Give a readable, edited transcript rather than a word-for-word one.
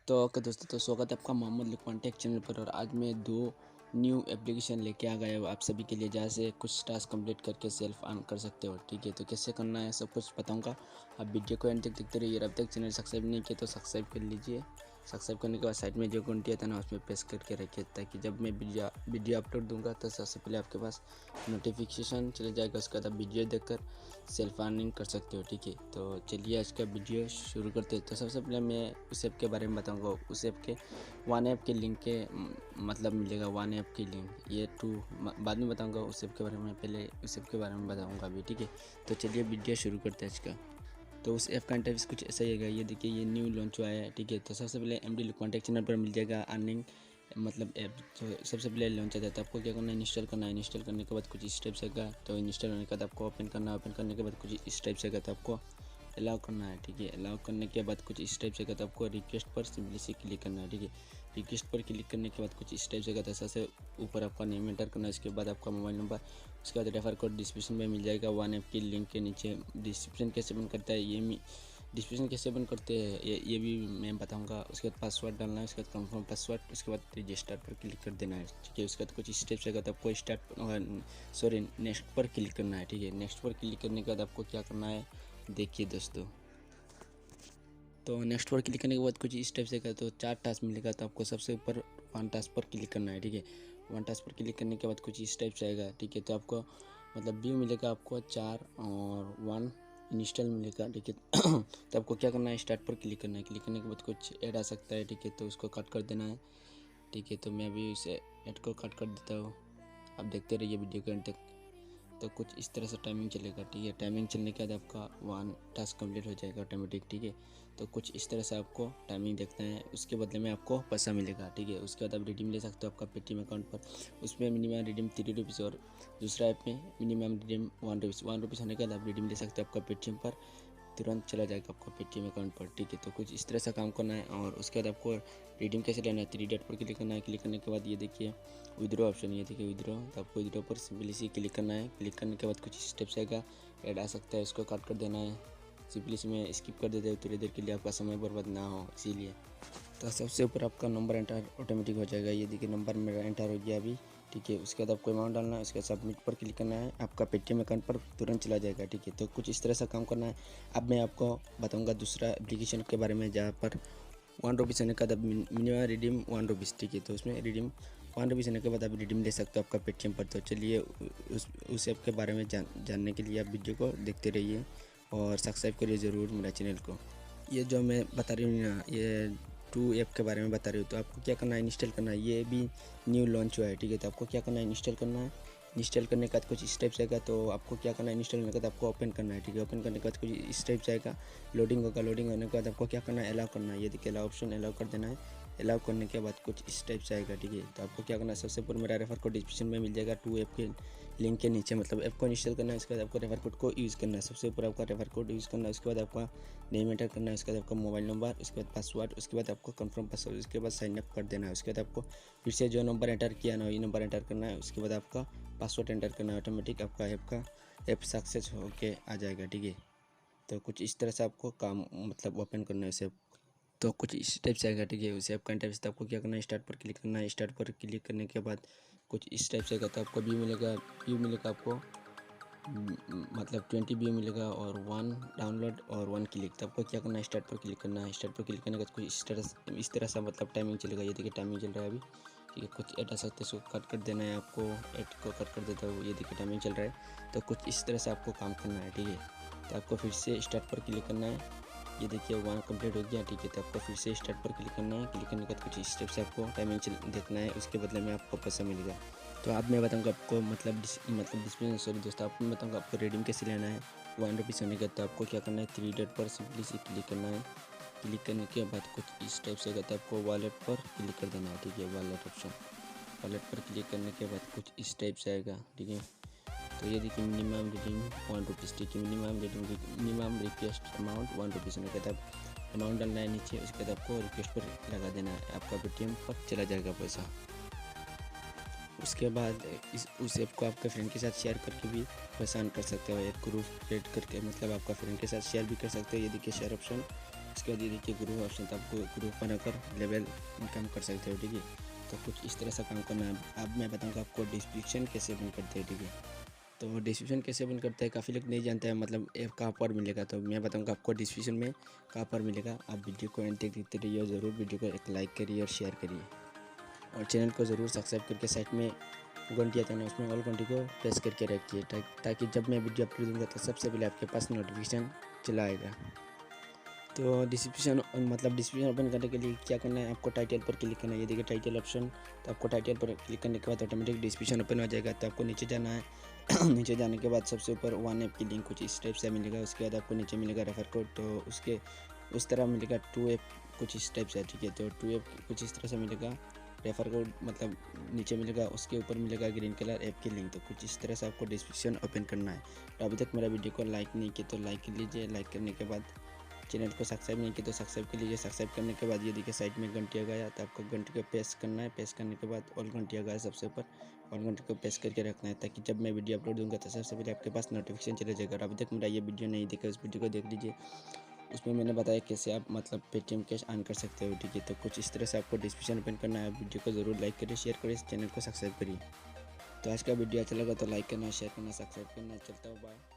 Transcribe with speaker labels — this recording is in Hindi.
Speaker 1: तो ओके दोस्तों, तो स्वागत है आपका मोहम्मद लुकमान टेक चैनल पर। और आज मैं दो न्यू एप्लीकेशन लेके आ गया हूँ आप सभी के लिए, जहाँ से कुछ टास्क कंप्लीट करके सेल्फ अर्न कर सकते हो। ठीक है, तो कैसे करना है सब कुछ बताऊंगा। आप वीडियो को एंड तक देखते रहिए। अब तक चैनल सब्सक्राइब नहीं किया तो सब्सक्राइब कर लीजिए। सब्सक्राइब करने के बाद साइड में जो घंटी आता है ना, उसमें प्रेस करके रखिए, ताकि जब मैं वीडियो अपलोड दूंगा तो सबसे पहले आपके पास नोटिफिकेशन चले जाएगा। उसके बाद आप वीडियो देखकर सेल्फ अर्निंग कर सकते हो। ठीक है, तो चलिए आज का वीडियो शुरू करते हैं। तो सबसे पहले मैं उस ऐप के बारे में बताऊंगा। उस ऐप के वन ऐप के लिंक के मतलब मिलेगा वन ऐप की लिंक, ये टू बाद में बताऊंगा उस ऐप के बारे में। पहले उस ऐप के बारे में बताऊंगा अभी। ठीक है, तो चलिए वीडियो शुरू करते हैं आज का। तो उस ऐप का इंटरफेस कुछ ऐसा ही है। ये देखिए, ये न्यू लॉन्च हुआ है। ठीक है, तो सबसे पहले एमडी लुकमान टेक चैनल पर मिल जाएगा अर्निंग मतलब ऐप। तो सबसे पहले लॉन्च आता है, तो आपको क्या करना है, इंस्टॉल करना है। इंस्टॉल करने के बाद कुछ इस टाइप से आएगा। तो इंस्टॉल होने के बाद आपको ओपन करना है। ओपन करने के बाद कुछ इस टाइप से आएगा, तो आपको अलाउ करना है। ठीक है, अलाउ करने के बाद कुछ इस टाइप से आएगा, तो आपको रिक्वेस्ट पर सिंपली से क्लिक करना है। ठीक है, रिक्वेस्ट पर क्लिक करने के बाद कुछ इस टाइप से आएगा, तो सबसे ऊपर आपका नेम एंटर करना है। उसके बाद आपका मोबाइल नंबर, उसके बाद रेफर कोड डिस्क्रिप्शन में मिल जाएगा। वन ऐप की लिंक के नीचे डिस्क्रिप्शन कैसे बंद करता है, ये डिस्क्रिप्शन कैसे बंद करते हैं ये भी मैं बताऊंगा। उसके बाद पासवर्ड डालना है, उसके बाद कंफर्म पासवर्ड, उसके बाद रजिस्टर पर क्लिक कर देना है। ठीक है, उसके बाद कुछ स्टेप्स आएगा, तो आपको नेक्स्ट पर क्लिक करना है। ठीक है, नेक्स्ट पर क्लिक करने के बाद आपको क्या करना है देखिए दोस्तों। तो नेक्स्ट पर क्लिक करने के बाद कुछ इस टाइप से तो 4 टास्क मिलेगा। तो आपको सबसे ऊपर वन टास्क पर क्लिक करना है। ठीक है, वन टास्क पर क्लिक करने के बाद कुछ इस टाइप से आएगा। ठीक है, तो आपको मतलब व्यू मिलेगा आपको 4 और 1 इंस्टॉल मिलेगा। ठीक है, तो आपको क्या करना है, स्टार्ट पर क्लिक करना है। क्लिक करने के बाद कुछ ऐड आ सकता है। ठीक है, तो उसको कट कर देना है। ठीक है, तो मैं अभी इसे ऐड को कट कर देता हूँ। आप देखते रहिए वीडियो के अंत तक। तो कुछ इस तरह से टाइमिंग चलेगा। ठीक है, टाइमिंग चलने के बाद आपका वन टास्क कंप्लीट हो जाएगा ऑटोमेटिक। ठीक है, तो कुछ इस तरह से आपको टाइमिंग देखना है, उसके बदले में आपको पैसा मिलेगा। ठीक है, उसके बाद आप रिडीम ले सकते हो आपका पेटीएम अकाउंट पर। उसमें मिनिमम रिडीम 3 रुपीज़, और दूसरा ऐप में मिनिमम रिडीम 1 रुपीज़। 1 रुपीज़ होने के बाद आप रिडीम ले सकते हो आपका पेटीएम पर, तुरंत चला जाएगा आपका पेटीएम अकाउंट पर। ठीक है, तो कुछ इस तरह से काम करना है। और उसके बाद आपको रिडीम कैसे लेना है, 3 डॉट पर क्लिक करना है। क्लिक करने के बाद ये देखिए विड्रॉ ऑप्शन, ये देखिए विड्रॉ, तो आपको विड्रॉ पर सिंपली से क्लिक करना है। क्लिक करने के बाद कुछ स्टेप्स आएगा, ऐड आ सकता है, उसको कट कर देना है। सिंपली से मैं स्किप कर देता हूँ थोड़ी देर के लिए, आपका समय बर्बाद ना हो इसीलिए। तो सबसे ऊपर आपका नंबर एंटर ऑटोमेटिक हो जाएगा। ये देखिए नंबर मेरा एंटर हो गया अभी। ठीक है, उसके बाद आपको अमाउंट डालना है, उसके बाद सबमिट पर क्लिक करना है, आपका पेटीएम अकाउंट पर तुरंत चला जाएगा। ठीक है, तो कुछ इस तरह से काम करना है। अब मैं आपको बताऊंगा दूसरा एप्लीकेशन के बारे में, जहाँ पर 1 रुपीज़ होने के बाद मिनिमम रिडीम 1 रुपीज़। ठीक है, तो उसमें रिडीम 1 रुपीज़ होने के बाद आप रिडीम ले सकते हो आपका पेटीएम पर। तो चलिए उस ऐप के बारे में जानने के लिए आप वीडियो को देखते रहिए और सब्सक्राइब करिए ज़रूर मेरा चैनल को। ये जो मैं बता रही हूँ ना, ये 2 ऐप के बारे में बता रही हूँ। तो आपको क्या करना है, इंस्टॉल करना है। ये भी न्यू लॉन्च हुआ है। ठीक है, तो आपको क्या करना है, इंस्टॉल करना है। इंस्टॉल करने के बाद कुछ इस टाइप से आएगा, तो आपको क्या करना है, इंस्टॉल करने के बाद आपको ओपन करना है। ठीक है, ओपन करने के बाद कुछ इस टाइप से आएगा, लोडिंग होगा। लोडिंग होने के बाद आपको क्या करना है, अलाउ करना है। ये देखिए अलाउ ऑप्शन, अलाउ कर देना है। अलाउ करने के बाद कुछ इस टाइप से आएगा। ठीक है, तो आपको क्या करना है, सबसे ऊपर मेरा रेफर कोड डिस्क्रिप्शन में मिल जाएगा। 2 ऐप के लिंक के नीचे, मतलब ऐप को इंस्टॉल करना है, उसके बाद आपको रेफर कोड को यूज़ करना है। सबसे ऊपर आपका रेफर कोड यूज़ करना है, उसके बाद आपका नेम एंटर करना है, उसके बाद आपका मोबाइल नंबर, उसके बाद पासवर्ड, उसके बाद आपको कंफर्म पासवर्ड, उसके बाद साइन अप कर देना है। उसके बाद आपको फिर से जो नंबर एंटर किया ना, वही नंबर एंटर करना है। उसके बाद आपका पासवर्ड एंटर करना है। ऑटोमेटिक आपका ऐप सक्सेस होके आ जाएगा। ठीक है, तो कुछ इस तरह से आपको काम मतलब ओपन करना है उसे। तो कुछ इस टाइप से आएगा। ठीक है, उस ऐप का इंटरफेस। तो आपको क्या करना है, स्टार्ट पर क्लिक करना है। स्टार्ट पर क्लिक करने के बाद कुछ इस टाइप से आएगा, तो आपको व्यू मिलेगा आपको मतलब 20 व्यू मिलेगा, और 1 डाउनलोड और 1 क्लिक। तो आपको क्या करना है, स्टार्ट पर क्लिक करना है। स्टार्ट पर क्लिक करने के बाद कुछ इस तरह से मतलब टाइमिंग चलेगा। ये देखिए टाइमिंग चल रहा है अभी। ठीक है, कुछ ऐड आ सकते हैं, उसको कट कर देना है आपको। ऐड को कट कर देता हूँ, ये देखिए टाइमिंग चल रहा है। तो कुछ इस तरह से आपको काम करना है। ठीक है, तो आपको फिर से स्टार्ट पर क्लिक करना है। ये देखिए 1 कंप्लीट हो गया। ठीक है, तो आपको फिर से स्टार्ट पर क्लिक करना है। क्लिक करने के बाद कुछ स्टेप से आपको टाइमिंग देखना है, उसके बदले में आपको पैसा मिलेगा। तो अब मैं बताऊंगा आपको मतलब डिस्प्ले सॉरी दोस्तों, आपको बताऊंगा आपको रिडीम कैसे लेना है 1 रुपीज़ होने का। तो आपको क्या करना है, 3 डॉट पर सिंपली से क्लिक करना है। क्लिक करने के बाद कुछ इस टाइप से तो आपको वॉलेट पर क्लिक कर देना है। ठीक है, वॉलेट ऑप्शन, वॉलेट पर क्लिक करने के बाद कुछ इस टाइप से आएगा। ठीक है, तो ये देखिए मिनिमम रिडीम 1 रुपीज़। ठीक है, मिनिमम रिक्वेस्ट अमाउंट 1 रुपीज़ होने के बाद अमाउंट डालना है नीचे। उसके बाद आपको रिक्वेस्ट पर लगा देना है, आपका पेटीएम पर चला जाएगा पैसा। उसके बाद उस ऐप को आपके फ्रेंड के साथ शेयर करके भी पैसा अर्न कर सकते हो। एक ग्रुप क्रिएट करके मतलब आपका फ्रेंड के साथ शेयर भी कर सकते हो। ये देखिए शेयर ऑप्शन, इसके बाद ये देखिए ग्रुप ऑप्शन, तो आपको ग्रुप बनाकर लेवल इनकम कर सकते हो, ठीक है। तो कुछ इस तरह से काम करना है। अब मैं बताऊँगा आपको डिस्क्रिप्शन कैसे बंद करते हैं, ठीक है। तो डिस्क्रिप्शन कैसे बंद करता है काफ़ी लोग नहीं जानते हैं, मतलब ऐप कहाँ पर मिलेगा, तो मैं बताऊंगा आपको डिस्क्रिप्शन में कहाँ पर मिलेगा। आप वीडियो को एंड तक देखते रहिए और ज़रूर वीडियो को एक लाइक करिए और शेयर करिए, और चैनल को ज़रूर सब्सक्राइब करके साइड में घंटी आता है ना, उसमें ऑल घंटी को प्रेस करके रखिए, ताकि जब मैं वीडियो अपलोड दूँगा तो सबसे पहले आपके पास नोटिफिकेशन चला आएगा। तो डिस्क्रिप्शन मतलब डिस्क्रिप्शन ओपन करने के लिए क्या करना है, आपको टाइटल पर क्लिक करना है। ये देखिए टाइटल ऑप्शन, तो आपको टाइटल पर क्लिक करने के बाद ऑटोमेटिक डिस्क्रिप्शन ओपन हो जाएगा। तो आपको नीचे जाना है नीचे जाने के बाद सबसे ऊपर वन ऐप की लिंक कुछ इस टाइप से मिलेगा। उसके बाद आपको नीचे मिलेगा रेफर कोड, तो उसके उस तरह मिलेगा टू ऐप कुछ इस टाइप से, ठीक है। तो टू ऐप कुछ इस तरह से मिलेगा रेफर कोड, मतलब नीचे मिलेगा, उसके ऊपर मिलेगा ग्रीन कलर ऐप की लिंक। तो कुछ इस तरह से आपको डिस्क्रिप्शन ओपन करना है। तो अभी तक मेरा वीडियो को लाइक नहीं किया तो लाइक कर लीजिए, लाइक करने के बाद चैनल को सब्सक्राइब नहीं किया तो सब्सक्राइब कर लीजिए। सब्सक्राइब करने के बाद ये देखिए साइड में घंटी आ गया, तो आपको घंटी को प्रेस करना है। प्रेस करने के बाद ऑल घंटी आ गया सबसे ऊपर, ऑल घंटी को प्रेस करके रखना है, ताकि जब मैं वीडियो अपलोड दूंगा तो सबसे पहले आपके पास नोटिफिकेशन चला जाएगा। और अभी तक मेरा ये वीडियो नहीं देखा, उस वीडियो को देख लीजिए, उसमें मैंने बताया कैसे आप मतलब पेटीएम कैश ऑन कर सकते हो, ठीक है। तो कुछ इस तरह से आपको डिस्क्रिप्शन ओपन करना है। वीडियो को ज़रूर लाइक करिए, शेयर करिए, चैनल को सब्सक्राइब करिए। तो आज का वीडियो अच्छा लगा तो लाइक करना, शेयर करना, सब्सक्राइब करना। चलता हूँ, बाय।